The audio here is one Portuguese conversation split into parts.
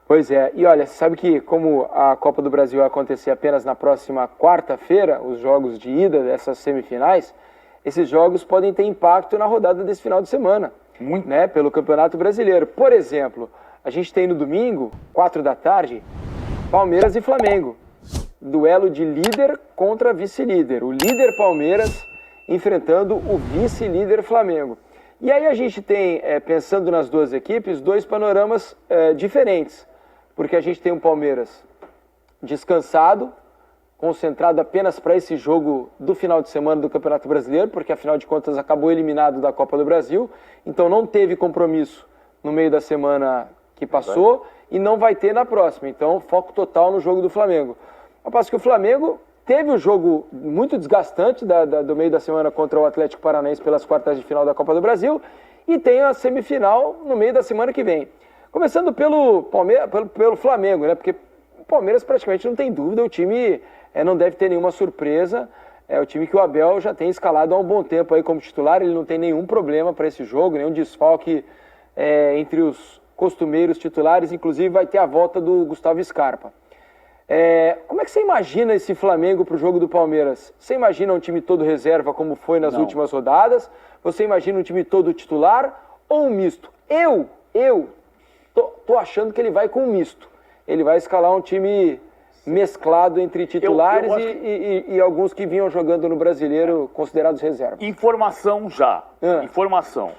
Pois é, e olha, você sabe que como a Copa do Brasil vai acontecer apenas na próxima quarta-feira, os jogos de ida dessas semifinais, esses jogos podem ter impacto na rodada desse final de semana, né, pelo Campeonato Brasileiro. Por exemplo, a gente tem no domingo, 4 da tarde, Palmeiras e Flamengo. Duelo de líder contra vice-líder. O líder Palmeiras enfrentando o vice-líder Flamengo. E aí a gente tem, pensando nas duas equipes, dois panoramas diferentes. Porque a gente tem um Palmeiras descansado, concentrado apenas para esse jogo do final de semana do Campeonato Brasileiro, porque afinal de contas acabou eliminado da Copa do Brasil, então não teve compromisso no meio da semana que passou e não vai ter na próxima. Então foco total no jogo do Flamengo. Ao passo que o Flamengo teve um jogo muito desgastante do meio da semana contra o Atlético Paranaense pelas quartas de final da Copa do Brasil e tem a semifinal no meio da semana que vem. Começando pelo Flamengo, né? Porque o Palmeiras praticamente não tem dúvida, o time não deve ter nenhuma surpresa. É o time que o Abel já tem escalado há um bom tempo aí como titular, ele não tem nenhum problema para esse jogo, nenhum desfalque entre os costumeiros titulares, inclusive vai ter a volta do Gustavo Scarpa. Como é que você imagina esse Flamengo para o jogo do Palmeiras? Você imagina um time todo reserva como foi nas últimas rodadas? Você imagina um time todo titular ou um misto? Eu tô achando que ele vai com um misto. Ele vai escalar um time mesclado entre titulares e alguns que vinham jogando no Brasileiro considerados reservas. Informação já. Informação.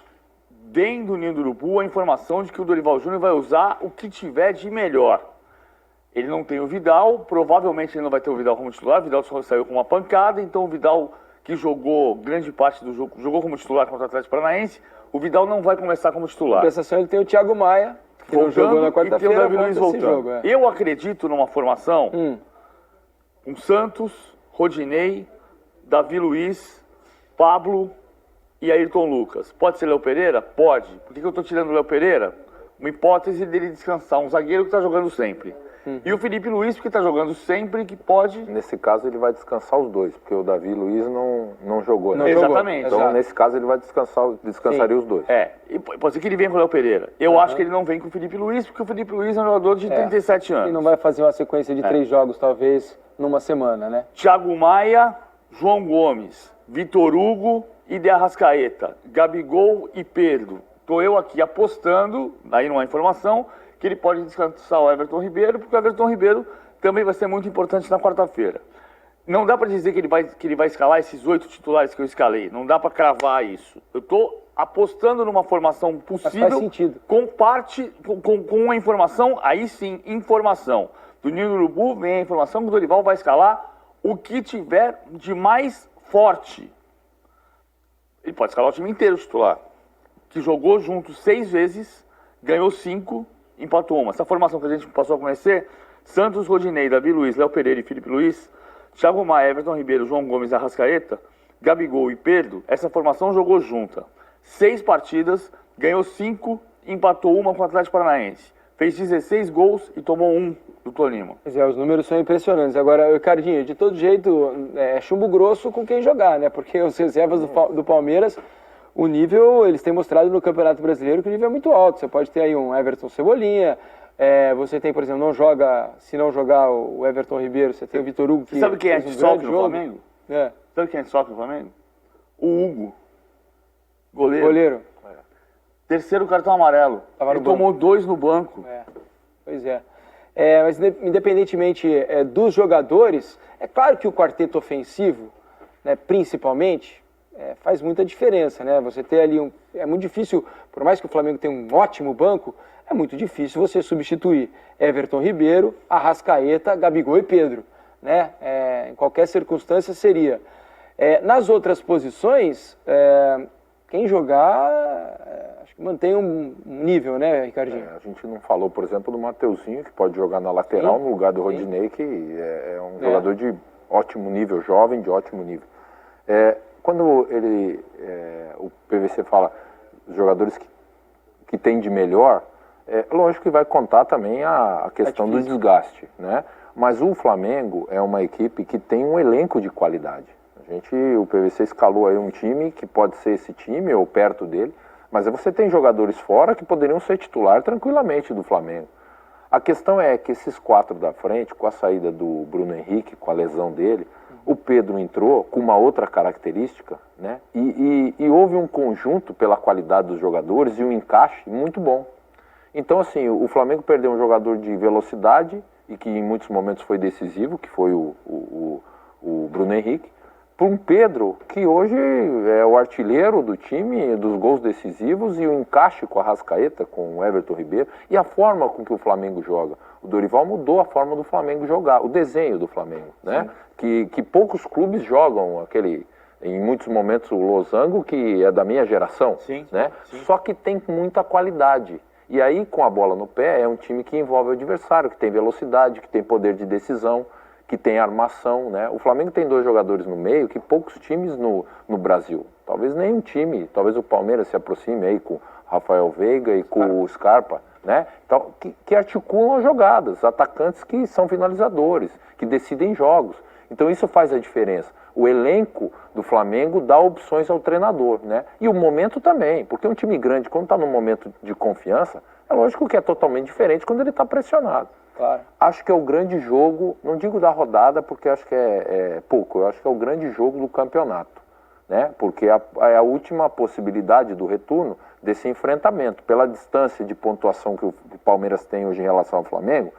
Dentro do Ninho do Urubu, a informação de que o Dorival Júnior vai usar o que tiver de melhor. Ele não tem o Vidal, provavelmente ele não vai ter o Vidal como titular. O Vidal só saiu com uma pancada, então o Vidal, que jogou grande parte do jogo, jogou como titular contra o Atlético Paranaense, o Vidal não vai começar como titular. Na compensação, ele tem o Thiago Maia, que não jogou na quarta-feira, e tem o Davi Luiz voltando. Jogo, Eu acredito numa formação com Santos, Rodinei, Davi Luiz, Pablo e Ayrton Lucas. Pode ser Léo Pereira? Pode. Por que eu estou tirando o Léo Pereira? Uma hipótese dele descansar um zagueiro que está jogando sempre. E o Felipe Luiz, porque está jogando sempre, que pode... Nesse caso, ele vai descansar os dois, porque o Davi Luiz não jogou. Não né? jogou. Exatamente. Então, Exato. nesse caso, ele vai descansaria os dois. E pode ser que ele venha com o Léo Pereira. Eu acho que ele não vem com o Felipe Luiz, porque o Felipe Luiz é um jogador de 37 anos. E não vai fazer uma sequência de 3 jogos, talvez, numa semana, né? Thiago Maia, João Gomes, Vitor Hugo e De Arrascaeta, Gabigol e Pedro. Estou eu aqui apostando, aí numa informação, que ele pode descansar o Everton Ribeiro, porque o Everton Ribeiro também vai ser muito importante na quarta-feira. Não dá para dizer que ele vai escalar esses 8 titulares que eu escalei. Não dá para cravar isso. Eu estou apostando numa formação possível. Mas faz sentido. Com uma informação, aí sim, informação. Do Ninho do Urubu vem a informação que o Dorival vai escalar o que tiver de mais forte. Ele pode escalar o time inteiro titular. Que jogou junto 6 vezes, ganhou 5, empatou 1. Essa formação que a gente passou a conhecer, Santos, Rodinei, Davi Luiz, Léo Pereira e Felipe Luiz, Thiago Maia, Everton Ribeiro, João Gomes, Arrascaeta, Gabigol e Pedro, essa formação jogou junta. 6 partidas, ganhou 5, empatou 1 com o Atlético Paranaense. Fez 16 gols e tomou 1 do Tolima. Pois os números são impressionantes. Agora, Ricardinho, de todo jeito, é chumbo grosso com quem jogar, né? Porque os reservas do Palmeiras, o nível, eles têm mostrado no Campeonato Brasileiro que o nível é muito alto. Você pode ter aí um Everton Cebolinha, você tem, por exemplo, se não jogar o Everton Ribeiro, você tem o Vitor Hugo. Você sabe quem é que sofre no Flamengo? Sabe quem é que sofre no Flamengo? O Hugo. Goleiro. Terceiro cartão amarelo. Ele tomou 2 no banco. Pois é. Mas independentemente dos jogadores, é claro que o quarteto ofensivo, né, principalmente, faz muita diferença, né? Você ter ali é muito difícil, por mais que o Flamengo tenha um ótimo banco, é muito difícil você substituir Everton Ribeiro, Arrascaeta, Gabigol e Pedro, né? Em qualquer circunstância seria. Nas outras posições, quem jogar, acho que mantém um nível, né, Ricardinho? A gente não falou, por exemplo, do Mateuzinho, que pode jogar na lateral no lugar do Rodinei, que é um jogador de ótimo nível, jovem, de ótimo nível. Quando o PVC fala dos jogadores que tem de melhor, lógico que vai contar também a questão do desgaste, né? Mas o Flamengo é uma equipe que tem um elenco de qualidade. O PVC escalou aí um time que pode ser esse time ou perto dele, mas você tem jogadores fora que poderiam ser titular tranquilamente do Flamengo. A questão é que esses 4 da frente, com a saída do Bruno Henrique, com a lesão dele, o Pedro entrou com uma outra característica, né? E houve um conjunto pela qualidade dos jogadores e um encaixe muito bom. Então, assim, o Flamengo perdeu um jogador de velocidade e que em muitos momentos foi decisivo, que foi o Bruno Henrique, para um Pedro que hoje é o artilheiro do time, dos gols decisivos, e o encaixe com a Arrascaeta, com o Everton Ribeiro, e a forma com que o Flamengo joga. O Dorival mudou a forma do Flamengo jogar, o desenho do Flamengo, né? Que poucos clubes jogam em muitos momentos, o losango, que é da minha geração, né? Só que tem muita qualidade. E aí, com a bola no pé, é um time que envolve o adversário, que tem velocidade, que tem poder de decisão, que tem armação, né? O Flamengo tem 2 jogadores no meio que poucos times no Brasil. Talvez nenhum time, talvez o Palmeiras se aproxime aí com o Rafael Veiga e com o Scarpa, né? Então, que articulam as jogadas, atacantes que são finalizadores, que decidem jogos. Então isso faz a diferença. O elenco do Flamengo dá opções ao treinador, né? E o momento também, porque um time grande, quando está num momento de confiança, é lógico que é totalmente diferente quando ele está pressionado. Claro. Acho que é o grande jogo, não digo da rodada, porque acho que é pouco, eu acho que é o grande jogo do campeonato, né? Porque é a última possibilidade do retorno desse enfrentamento. Pela distância de pontuação que o Palmeiras tem hoje em relação ao Flamengo,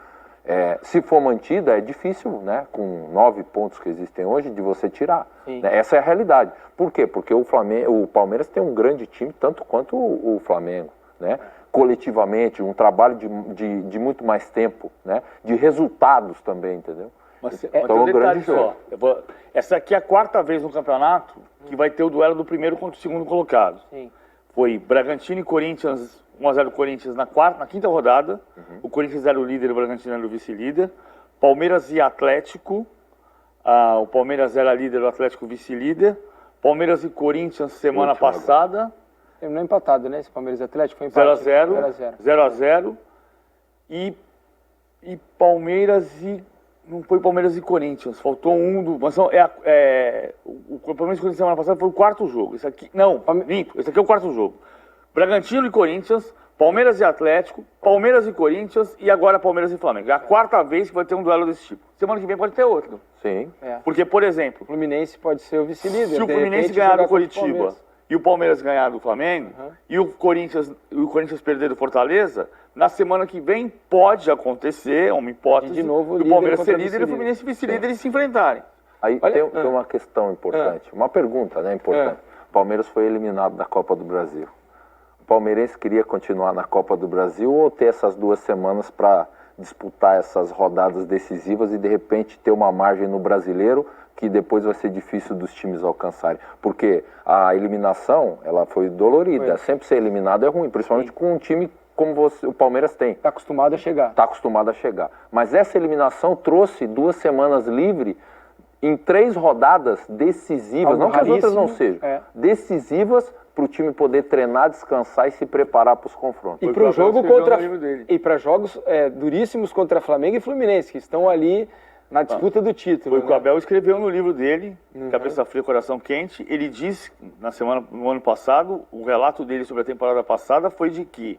se for mantida, é difícil, né? Com 9 pontos que existem hoje, de você tirar. Né? Essa é a realidade. Por quê? Porque o Palmeiras tem um grande time, tanto quanto o Flamengo, né? Coletivamente, um trabalho de muito mais tempo, né? De resultados também, entendeu? Mas então é um grande jogo. Essa aqui é a 4ª vez no campeonato que vai ter o duelo do primeiro contra o segundo colocado. Sim. Foi Bragantino e Corinthians, 1-0 Corinthians na 5ª rodada. O Corinthians era o líder, o Bragantino era o vice-líder. Palmeiras e Atlético. O Palmeiras era líder, o Atlético vice-líder. Palmeiras e Corinthians semana passada. Terminou empatado, né? Esse Palmeiras e Atlético foi empate. 0-0. E Palmeiras e... Não foi Palmeiras e Corinthians. Faltou um do... Mas o Palmeiras e Corinthians semana passada foi o 4º jogo. Esse aqui... Não, minto. Esse aqui é o 4º jogo. Bragantino e Corinthians, Palmeiras e Atlético, Palmeiras e Corinthians e agora Palmeiras e Flamengo. É a 4ª vez que vai ter um duelo desse tipo. Semana que vem pode ter outro. Sim. Porque, por exemplo... O Fluminense pode ser o vice-líder. Se o Fluminense ganhar do Coritiba e o Palmeiras ganhar do Flamengo, e o Corinthians perder do Fortaleza, na semana que vem pode acontecer, uma hipótese, de novo, do Palmeiras ser líder e o Fluminense vice-líder e se enfrentarem. Aí tem uma questão importante, uma pergunta, né, importante. O Palmeiras foi eliminado da Copa do Brasil. O palmeirense queria continuar na Copa do Brasil ou ter essas 2 semanas para disputar essas rodadas decisivas e de repente ter uma margem no Brasileiro que depois vai ser difícil dos times alcançarem? Porque a eliminação, ela foi dolorida. Sempre ser eliminado é ruim, principalmente com um time como o Palmeiras tem. Está acostumado a chegar. Está acostumado a chegar. Mas essa eliminação trouxe 2 semanas livre em 3 rodadas decisivas, não que as outras não sejam, decisivas para o time poder treinar, descansar e se preparar para os confrontos. E para o jogo para jogos duríssimos contra Flamengo e Fluminense, que estão ali na disputa do título. Foi o que o Abel escreveu no livro dele, Cabeça Fria, Coração Quente. Ele diz, no ano passado, o relato dele sobre a temporada passada foi de que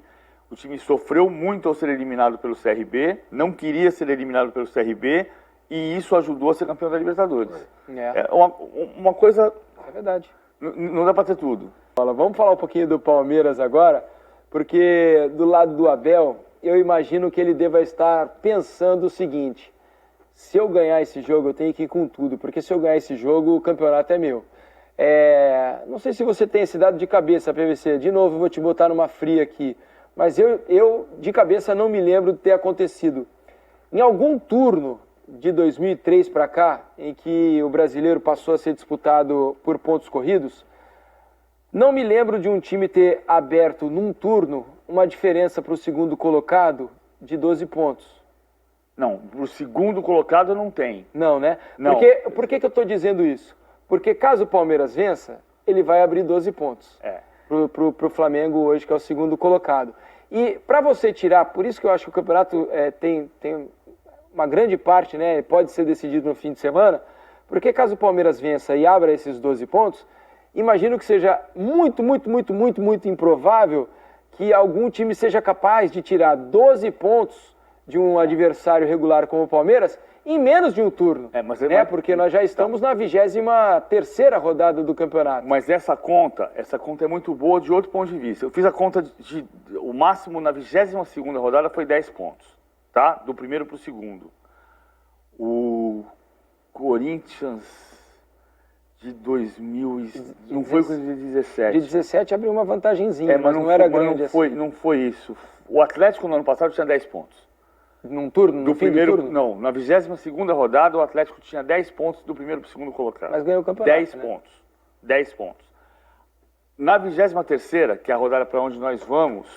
o time sofreu muito ao ser eliminado pelo CRB, não queria ser eliminado pelo CRB, e isso ajudou a ser campeão da Libertadores. É uma coisa... É verdade. Não dá para ter tudo. Vamos falar um pouquinho do Palmeiras agora, porque do lado do Abel, eu imagino que ele deva estar pensando o seguinte: se eu ganhar esse jogo, eu tenho que ir com tudo, porque se eu ganhar esse jogo, o campeonato é meu. Não sei se você tem esse dado de cabeça, PVC, de novo eu vou te botar numa fria aqui, mas eu de cabeça não me lembro de ter acontecido. Em algum turno de 2003 para cá, em que o brasileiro passou a ser disputado por pontos corridos, não me lembro de um time ter aberto num turno uma diferença para o segundo colocado de 12 pontos. Não, para o segundo colocado não tem. Não, né? Não. Por que eu estou dizendo isso? Porque caso o Palmeiras vença, ele vai abrir 12 pontos para o Flamengo hoje, que é o segundo colocado. E para você tirar, por isso que eu acho que o campeonato tem uma grande parte, né, pode ser decidido no fim de semana, porque caso o Palmeiras vença e abra esses 12 pontos, imagino que seja muito, muito, muito, muito, muito improvável que algum time seja capaz de tirar 12 pontos de um adversário regular como o Palmeiras em menos de um turno, né? Porque nós já estamos na 23ª rodada do campeonato. Mas essa conta é muito boa de outro ponto de vista. Eu fiz a conta o máximo na 22ª rodada foi 10 pontos, tá? Do primeiro para o segundo. O Corinthians de 2000 não foi com de 17. De 17 abriu uma vantagenzinha, mas não era grande assim. Não foi isso. O Atlético no ano passado tinha 10 pontos. Num turno? Do primeiro turno? Não, na 22ª rodada o Atlético tinha 10 pontos do primeiro para o segundo colocado. Mas ganhou o campeonato, 10 pontos. 10 pontos. Na 23ª, que é a rodada para onde nós vamos,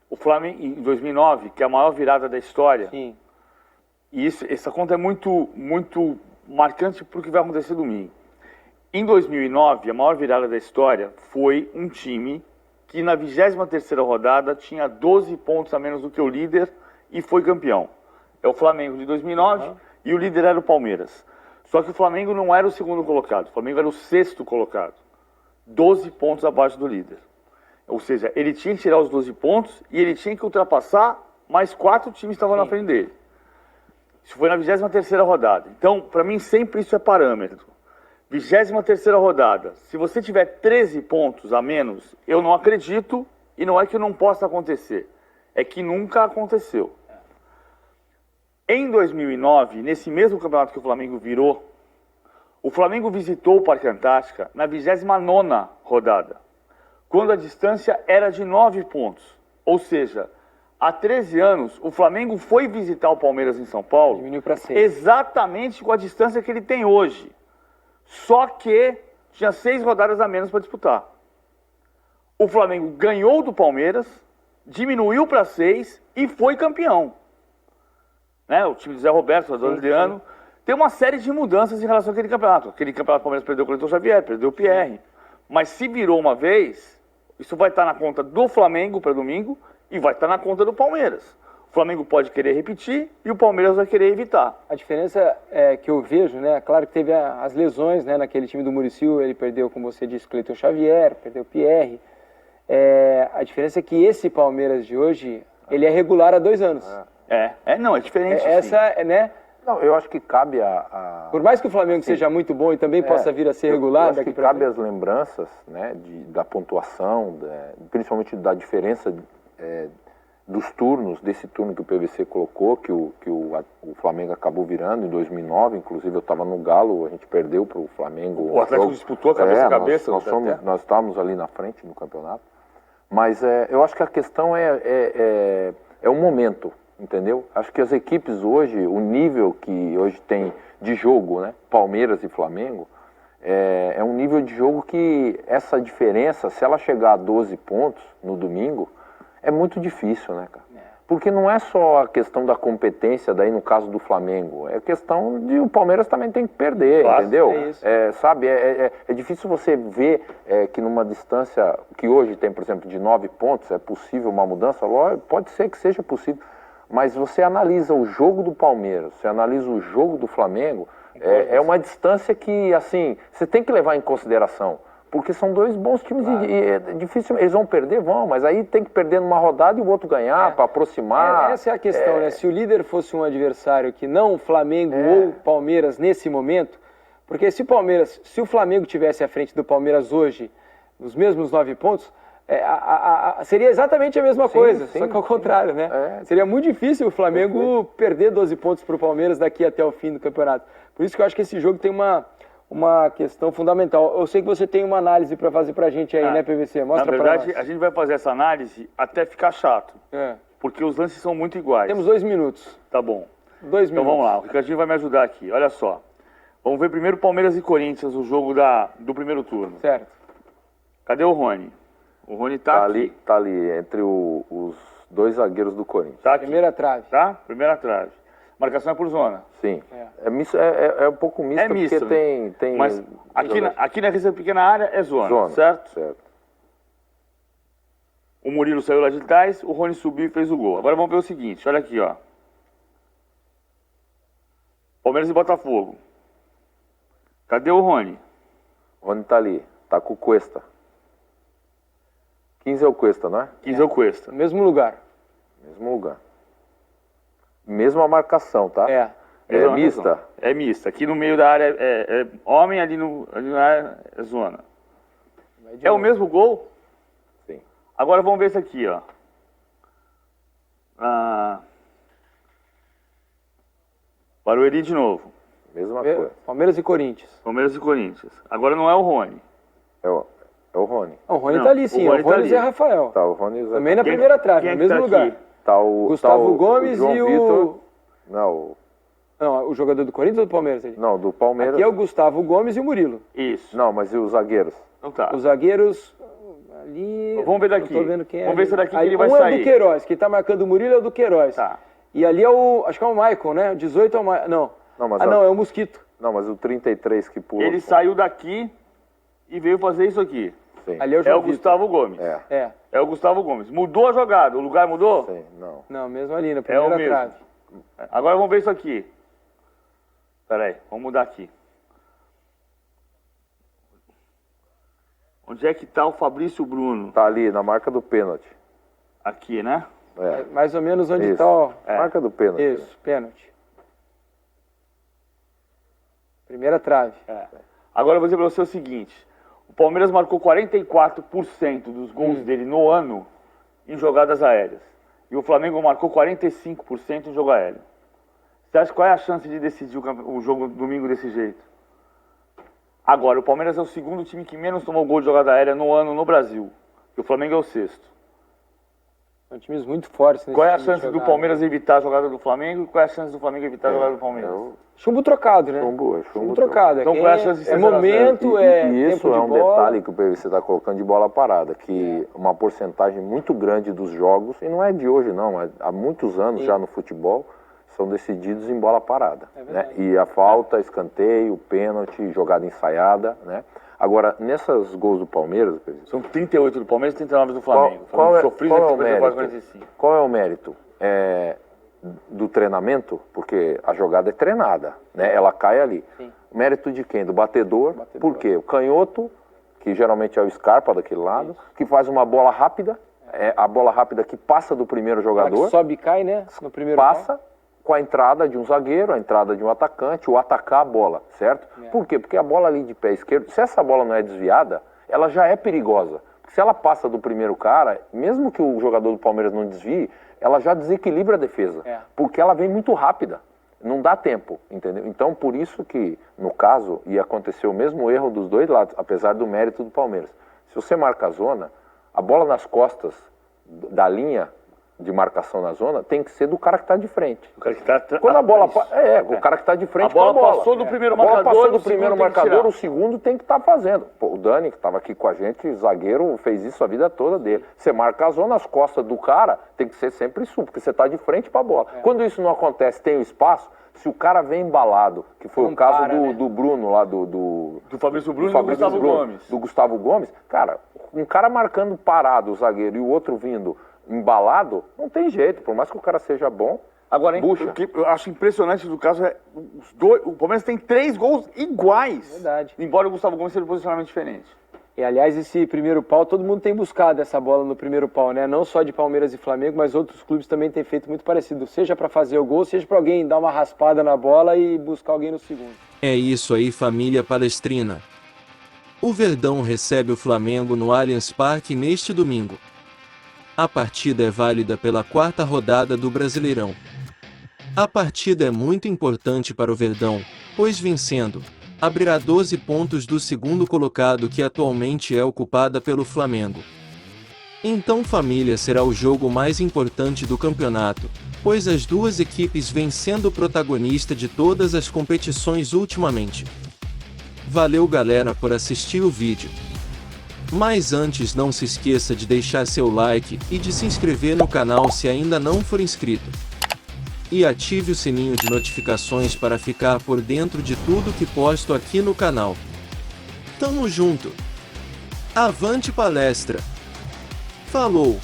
o Flamengo, em 2009, que é a maior virada da história, sim. E essa conta é muito, muito marcante para o que vai acontecer domingo. Em 2009, a maior virada da história foi um time que na 23ª rodada tinha 12 pontos a menos do que o líder e foi campeão. É o Flamengo de 2009 e o líder era o Palmeiras. Só que o Flamengo não era o segundo colocado, o Flamengo era o 6º colocado. 12 pontos abaixo do líder. Ou seja, ele tinha que tirar os 12 pontos e ele tinha que ultrapassar mais 4 times que estavam na frente dele. Isso foi na 23ª rodada. Então, para mim, sempre isso é parâmetro. 23ª rodada. Se você tiver 13 pontos a menos, eu não acredito e não é que não possa acontecer. É que nunca aconteceu. Em 2009, nesse mesmo campeonato que o Flamengo virou, o Flamengo visitou o Parque Antártica na 29ª rodada, quando a distância era de 9 pontos. Ou seja, há 13 anos, o Flamengo foi visitar o Palmeiras em São Paulo diminuiu para 6. Exatamente com a distância que ele tem hoje. Só que tinha 6 rodadas a menos para disputar. O Flamengo ganhou do Palmeiras, diminuiu para 6 e foi campeão. Né? O time do Zé Roberto, o Adriano, tem uma série de mudanças em relação àquele campeonato. Aquele campeonato o Palmeiras perdeu o Cleiton Xavier, perdeu o Pierre. Mas se virou uma vez, isso vai estar na conta do Flamengo para domingo e vai estar na conta do Palmeiras. O Flamengo pode querer repetir e o Palmeiras vai querer evitar. A diferença que eu vejo, né? Claro que teve as lesões, né? Naquele time do Muricy, ele perdeu, como você disse, Cleiton Xavier, perdeu o Pierre. A diferença é que esse Palmeiras de hoje, ele é regular há 2 anos. Não, é diferente. Né? Não, eu acho que cabe Por mais que o Flamengo seja muito bom e também possa vir a ser regular, eu acho que cabe as lembranças, né, da pontuação, principalmente da diferença dos turnos, desse turno que o PVC colocou, que o Flamengo acabou virando em 2009, inclusive eu estava no Galo, a gente perdeu para o Flamengo. O Atlético disputou cabeça a cabeça. Nós estávamos ali na frente no campeonato, mas eu acho que a questão é o momento. Entendeu? Acho que as equipes hoje, o nível que hoje tem de jogo, né? Palmeiras e Flamengo, é um nível de jogo que essa diferença, se ela chegar a 12 pontos no domingo, é muito difícil, né, cara? Porque não é só a questão da competência, daí no caso do Flamengo, é questão de o Palmeiras também tem que perder, entendeu? É isso. Sabe, é difícil você ver que numa distância que hoje tem, por exemplo, de 9 pontos, é possível uma mudança? Pode ser que seja possível. Mas você analisa o jogo do Palmeiras, você analisa o jogo do Flamengo, é uma distância que, assim, você tem que levar em consideração. Porque são 2 bons times e é difícil, eles vão perder, mas aí tem que perder numa rodada e o outro ganhar para aproximar. Essa é a questão, né? Se o líder fosse um adversário que não o Flamengo ou o Palmeiras nesse momento, porque se o Flamengo tivesse à frente do Palmeiras hoje, nos mesmos 9 pontos, seria exatamente a mesma coisa, só que ao contrário, né? Seria muito difícil o Flamengo perder 12 pontos para o Palmeiras daqui até o fim do campeonato. Por isso que eu acho que esse jogo tem uma questão fundamental. Eu sei que você tem uma análise para fazer para a gente aí, né, PVC? Mostra para nós. Na verdade, a gente vai fazer essa análise até ficar chato, porque os lances são muito iguais. Temos 2 minutos. Tá bom. 2 minutos. Então vamos lá, o Ricardinho vai me ajudar aqui. Olha só. Vamos ver primeiro Palmeiras e Corinthians, o jogo do primeiro turno. Certo. Cadê o Rony? O Rony tá aqui. Tá ali, entre os 2 zagueiros do Corinthians. Tá aqui. Primeira trave. Tá? Primeira trave. Marcação é por zona. Sim. É um pouco misto, é misto, porque tem... Mas aqui na pequena área é zona, certo? O Murilo saiu lá de trás, o Rony subiu e fez o gol. Agora vamos ver o seguinte, olha aqui, ó. Palmeiras e Botafogo. Cadê o Rony? O Rony tá ali, tá com o Cuesta. 15 é o Cuesta, não é? 15 é o Cuesta. Mesmo lugar. Mesmo lugar. Mesma marcação, tá? É. É mista? É mista. Aqui no meio da área é homem, ali na área é zona. É o mesmo gol? Sim. Agora vamos ver esse aqui, ó. Barueri de novo. Mesma coisa. Palmeiras e Corinthians. Palmeiras e Corinthians. Agora não é o Rony. É o Rony. O Rony Não, tá ali, sim. o Rony O Rony tá e Zé ali. Rafael. Tá, o Rony Também na primeira trave, quem no é que mesmo tá lugar. aqui? Tá o Gustavo o Gomes João e Vitor. Não, Não, o jogador do Corinthians ou do Palmeiras? Ali? não, do Palmeiras. Aqui é o Gustavo Gomes e o Murilo. Isso. Não, mas e os zagueiros? Então tá. Os zagueiros ali... Vamos ver daqui. Eu tô vendo quem é. Vamos ver se é daqui que Aí, ele vai um é sair. do Queiroz, quem tá marcando o Murilo é o do Queiroz. Tá. E ali é o... Acho que é o Maicon, né? O 18 é o Maicon. Não. Não, mas Não, é o Mosquito. Não, mas o 33 que pulou. Ele saiu daqui e veio fazer isso aqui. Sim. Ali é o É João o Gustavo Gomes. É. É. É o Gustavo Gomes. Mudou a jogada? O lugar mudou? Sim, não. Não, mesmo ali, na É o primeira mesmo. trave. Agora vamos ver isso aqui. Pera aí, vamos mudar aqui. Onde é que tá o Fabrício Bruno? Tá ali, na marca do pênalti. Aqui, né? É. Mais ou menos onde Isso. tá, ó. Marca do pênalti. Isso, pênalti. Primeira trave. Agora eu vou dizer pra você o seguinte. O Palmeiras marcou 44% dos gols dele no ano em jogadas aéreas. E o Flamengo marcou 45% em jogo aéreo. Você acha qual é a chance de decidir o jogo domingo desse jeito? Agora, o Palmeiras é o segundo time que menos tomou gol de jogada aérea no ano no Brasil. E o Flamengo é o sexto. São times muito fortes nesse Qual é a time de chance do jogada. Palmeiras evitar a jogada do Flamengo e qual é a chance do Flamengo evitar a jogada do Palmeiras? Chumbo trocado, né? Chumbo trocado. Então, Quem qual é a chance de ser é 0 a 0? momento, E tempo isso de é um bola. detalhe que o PVC está colocando de bola parada, que uma porcentagem muito grande dos jogos, e não é de hoje não, há muitos anos já no futebol, são decididos em bola parada. Né? E a falta, escanteio, pênalti, jogada ensaiada, né? Agora, nessas gols do Palmeiras... São 38 do Palmeiras e 39 do Flamengo. Qual é Sofrido o 54, mérito? 45. Qual é o mérito? Do treinamento, porque a jogada é treinada, né? Ela cai ali. Sim. Mérito de quem? Do batedor. Por quê? O canhoto, que geralmente é o Scarpa daquele lado, que faz uma bola rápida, a bola rápida que passa do primeiro jogador, Que sobe e cai, né? No primeiro passa com a entrada de um zagueiro, a entrada de um atacante, o atacar a bola, certo? Por quê? Porque a bola ali de pé esquerdo, se essa bola não é desviada, ela já é perigosa. Porque se ela passa do primeiro cara, mesmo que o jogador do Palmeiras não desvie, ela já desequilibra a defesa, porque ela vem muito rápida, não dá tempo, entendeu? Então, por isso que, no caso, ia acontecer o mesmo erro dos dois lados, apesar do mérito do Palmeiras. Se você marca a zona, a bola nas costas da linha de marcação na zona tem que ser do cara que está de frente. O cara que tá Quando a bola... o cara que está de frente A bola com a bola. passou do primeiro A bola marcador, passou do o primeiro segundo tem que marcador, tirar. o segundo tem que estar fazendo. Pô, o Dani, que estava aqui com a gente, zagueiro, fez isso a vida toda dele. Você marca a zona, as costas do cara, tem que ser sempre isso, porque você está de frente para a bola. Quando isso não acontece, tem o espaço, se o cara vem embalado, que foi Não o caso para, né? do Bruno lá, do Fabrício Bruno do e do Gustavo Gomes. Do Gustavo Gomes, cara, um cara marcando parado o zagueiro e o outro vindo embalado, não tem jeito, por mais que o cara seja bom. Agora, Puxa. o que eu acho impressionante do caso é o Palmeiras tem 3 gols iguais. Verdade. Embora o Gustavo Gomes seja um posicionamento diferente. E, aliás, esse primeiro pau, todo mundo tem buscado essa bola no primeiro pau, né? Não só de Palmeiras e Flamengo, mas outros clubes também têm feito muito parecido. Seja para fazer o gol, seja para alguém dar uma raspada na bola e buscar alguém no segundo. É isso aí, família palestrina. O Verdão recebe o Flamengo no Allianz Parque neste domingo. A partida é válida pela 4ª rodada do Brasileirão. A partida é muito importante para o Verdão, pois vencendo, abrirá 12 pontos do segundo colocado, que atualmente é ocupada pelo Flamengo. Então, família, será o jogo mais importante do campeonato, pois as duas equipes vêm sendo protagonista de todas as competições ultimamente. Valeu, galera, por assistir o vídeo. Mas antes, não se esqueça de deixar seu like e de se inscrever no canal se ainda não for inscrito. E ative o sininho de notificações para ficar por dentro de tudo que posto aqui no canal. Tamo junto! Avante palestra! Falou!